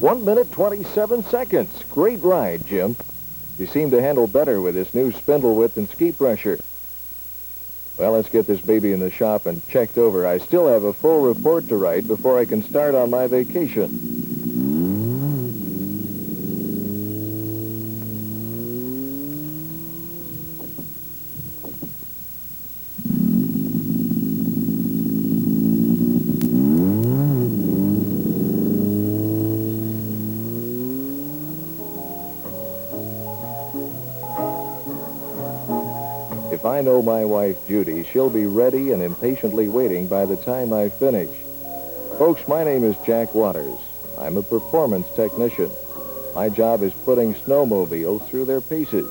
One minute, 27 seconds. Great ride, Jim. You seem to handle better with this new spindle width and ski pressure. Well, let's get this baby in the shop and checked over. I still have a full report to write before I can start on my vacation. If I know my wife, Judy, she'll be ready and impatiently waiting by the time I finish. Folks, my name is Jack Waters. I'm a performance technician. My job is putting snowmobiles through their paces.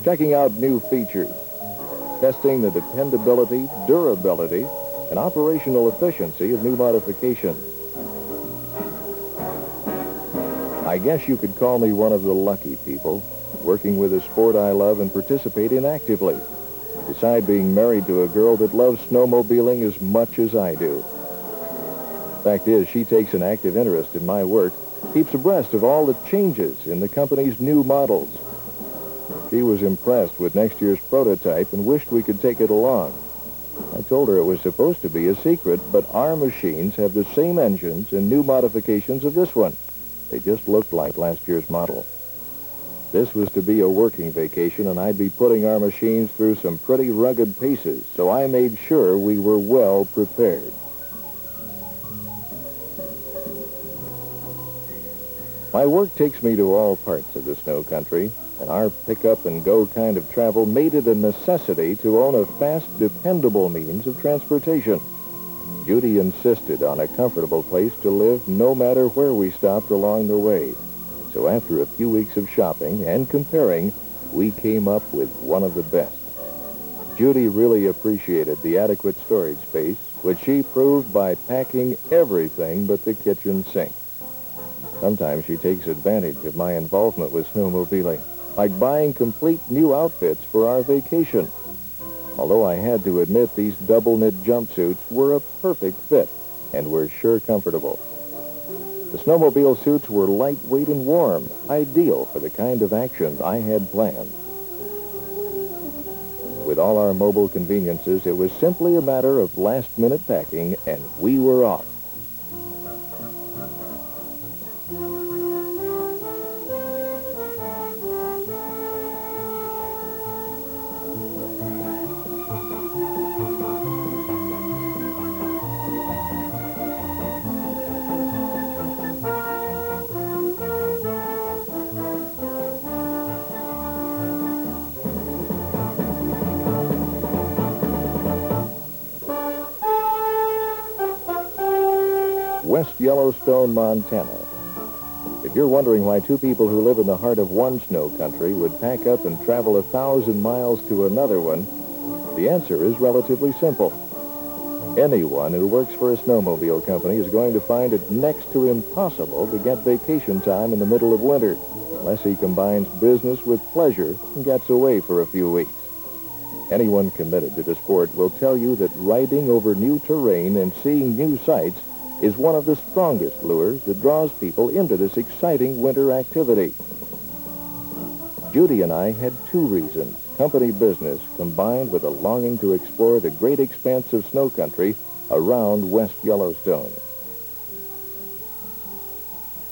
Checking out new features. Testing the dependability, durability, and operational efficiency of new modifications. I guess you could call me one of the lucky people, working with a sport I love and participate in actively, beside being married to a girl that loves snowmobiling as much as I do. Fact is, she takes an active interest in my work, keeps abreast of all the changes in the company's new models. She was impressed with next year's prototype and wished we could take it along. I told her it was supposed to be a secret, but our machines have the same engines and new modifications of this one. They just looked like last year's model. This was to be a working vacation, and I'd be putting our machines through some pretty rugged paces, so I made sure we were well prepared. My work takes me to all parts of the snow country, and our pick-up-and-go kind of travel made it a necessity to own a fast, dependable means of transportation. Judy insisted on a comfortable place to live no matter where we stopped along the way. So after a few weeks of shopping and comparing, we came up with one of the best. Judy really appreciated the adequate storage space, which she proved by packing everything but the kitchen sink. Sometimes she takes advantage of my involvement with snowmobiling, like buying complete new outfits for our vacation. Although I had to admit these double-knit jumpsuits were a perfect fit and were sure comfortable. The snowmobile suits were lightweight and warm, ideal for the kind of action I had planned. With all our mobile conveniences, it was simply a matter of last-minute packing, and we were off. West Yellowstone, Montana. If you're wondering why two people who live in the heart of one snow country would pack up and travel 1,000 miles to another one, the answer is relatively simple. Anyone who works for a snowmobile company is going to find it next to impossible to get vacation time in the middle of winter, unless he combines business with pleasure and gets away for a few weeks. Anyone committed to the sport will tell you that riding over new terrain and seeing new sights is one of the strongest lures that draws people into this exciting winter activity. Judy and I had two reasons: company business combined with a longing to explore the great expanse of snow country around West Yellowstone.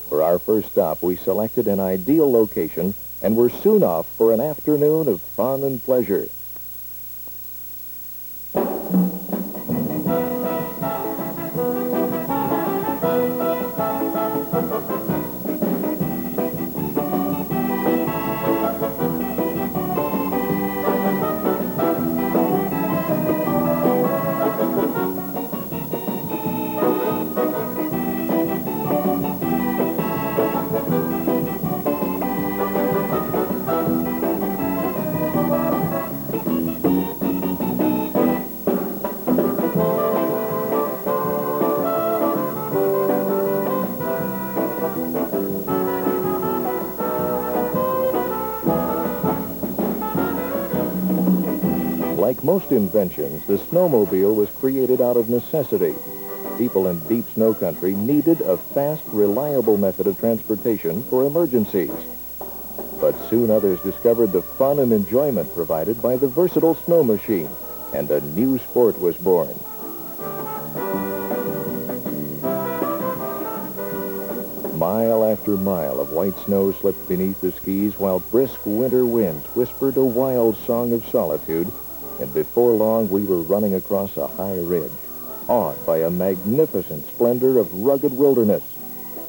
For our first stop, we selected an ideal location and were soon off for an afternoon of fun and pleasure. Like most inventions, the snowmobile was created out of necessity. People in deep snow country needed a fast, reliable method of transportation for emergencies. But soon others discovered the fun and enjoyment provided by the versatile snow machine, and a new sport was born. Mile after mile of white snow slipped beneath the skis while brisk winter winds whispered a wild song of solitude, and before long we were running across a high ridge, awed by a magnificent splendor of rugged wilderness,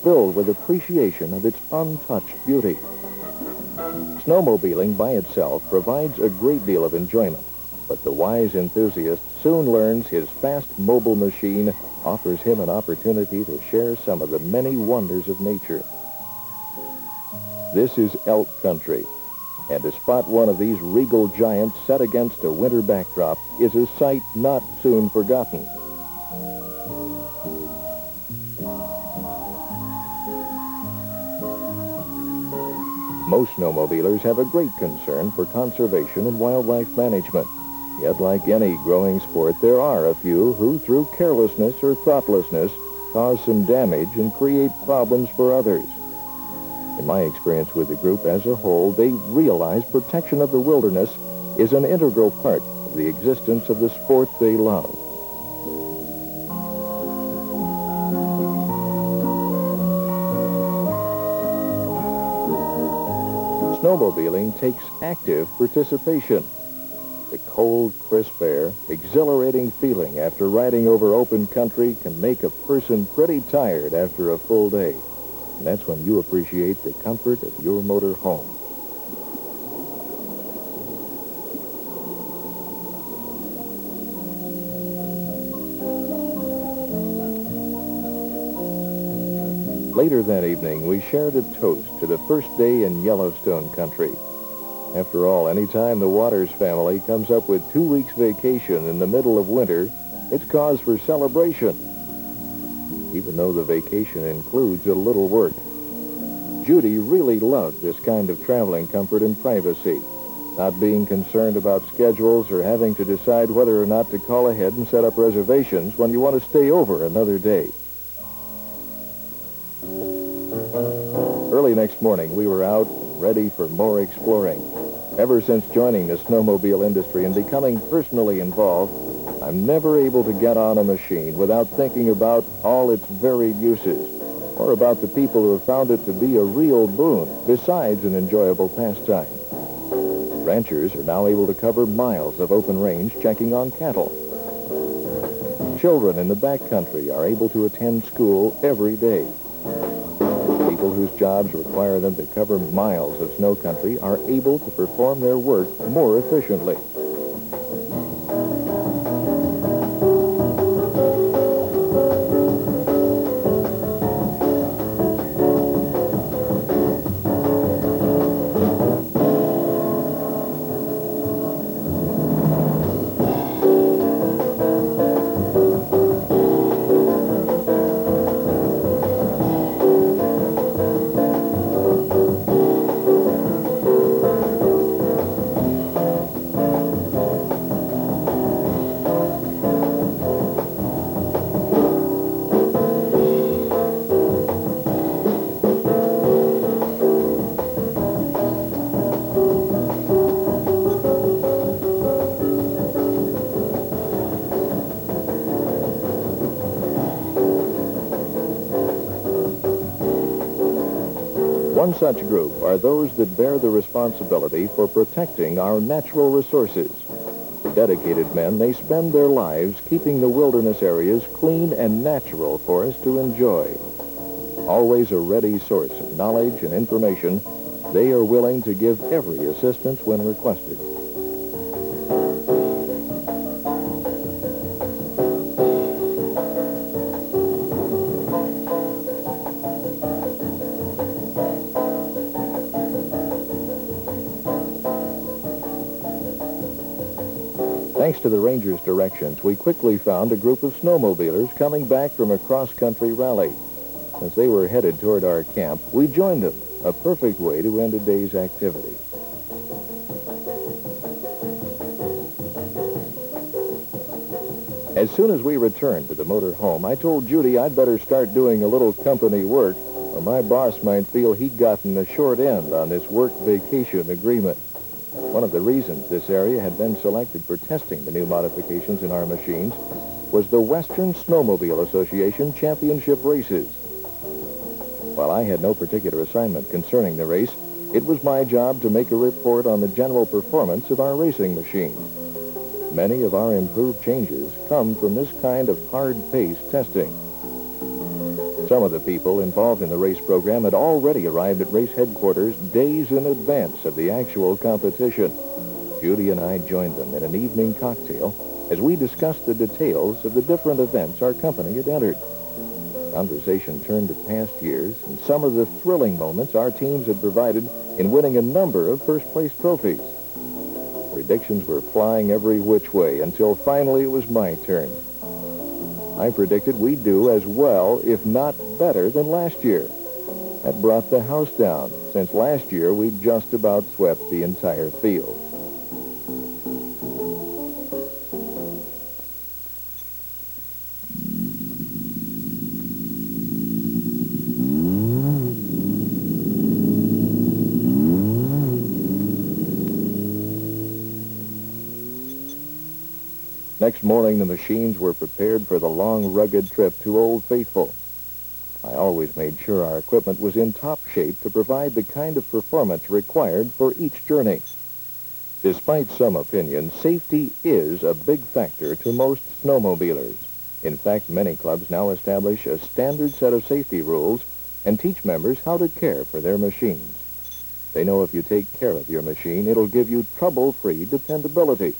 filled with appreciation of its untouched beauty. Snowmobiling by itself provides a great deal of enjoyment, but the wise enthusiast soon learns his fast mobile machine offers him an opportunity to share some of the many wonders of nature. This is elk country, and to spot one of these regal giants set against a winter backdrop is a sight not soon forgotten. Most snowmobilers have a great concern for conservation and wildlife management. Yet, like any growing sport, there are a few who, through carelessness or thoughtlessness, cause some damage and create problems for others. In my experience with the group as a whole, they realize protection of the wilderness is an integral part of the existence of the sport they love. Snowmobiling takes active participation. The cold, crisp air, exhilarating feeling after riding over open country can make a person pretty tired after a full day. And that's when you appreciate the comfort of your motor home. Later that evening, we shared a toast to the first day in Yellowstone country. After all, anytime the Waters family comes up with 2 weeks vacation in the middle of winter, it's cause for celebration, even though the vacation includes a little work. Judy really loved this kind of traveling comfort and privacy, not being concerned about schedules or having to decide whether or not to call ahead and set up reservations when you want to stay over another day. Early next morning, we were out and ready for more exploring. Ever since joining the snowmobile industry and becoming personally involved, I'm never able to get on a machine without thinking about all its varied uses, or about the people who have found it to be a real boon, besides an enjoyable pastime. Ranchers are now able to cover miles of open range checking on cattle. Children in the backcountry are able to attend school every day. People whose jobs require them to cover miles of snow country are able to perform their work more efficiently. One such group are those that bear the responsibility for protecting our natural resources. Dedicated men, they spend their lives keeping the wilderness areas clean and natural for us to enjoy. Always a ready source of knowledge and information, they are willing to give every assistance when requested. Thanks to the Rangers' directions, we quickly found a group of snowmobilers coming back from a cross-country rally. As they were headed toward our camp, we joined them, a perfect way to end a day's activity. As soon as we returned to the motor home, I told Judy I'd better start doing a little company work, or my boss might feel he'd gotten the short end on this work-vacation agreement. One of the reasons this area had been selected for testing the new modifications in our machines was the Western Snowmobile Association Championship races. While I had no particular assignment concerning the race, it was my job to make a report on the general performance of our racing machines. Many of our improved changes come from this kind of hard-paced testing. Some of the people involved in the race program had already arrived at race headquarters days in advance of the actual competition. Judy and I joined them in an evening cocktail as we discussed the details of the different events our company had entered. Conversation turned to past years and some of the thrilling moments our teams had provided in winning a number of first-place trophies. Predictions were flying every which way until finally it was my turn. I predicted we'd do as well, if not better, than last year. That brought the house down, since last year we'd just about swept the entire field. Next morning, the machines were prepared for the long, rugged trip to Old Faithful. I always made sure our equipment was in top shape to provide the kind of performance required for each journey. Despite some opinions, safety is a big factor to most snowmobilers. In fact, many clubs now establish a standard set of safety rules and teach members how to care for their machines. They know if you take care of your machine, it'll give you trouble-free dependability.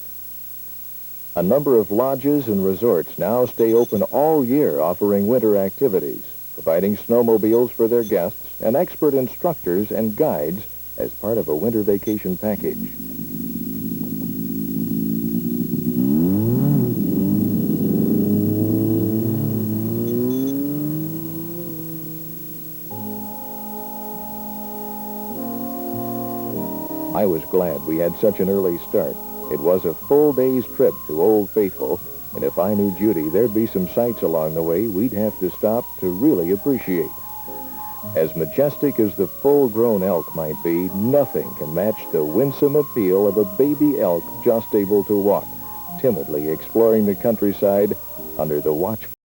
A number of lodges and resorts now stay open all year offering winter activities, providing snowmobiles for their guests and expert instructors and guides as part of a winter vacation package. I was glad we had such an early start. It was a full day's trip to Old Faithful, and if I knew Judy, there'd be some sights along the way we'd have to stop to really appreciate. As majestic as the full-grown elk might be, nothing can match the winsome appeal of a baby elk just able to walk, timidly exploring the countryside under the watchful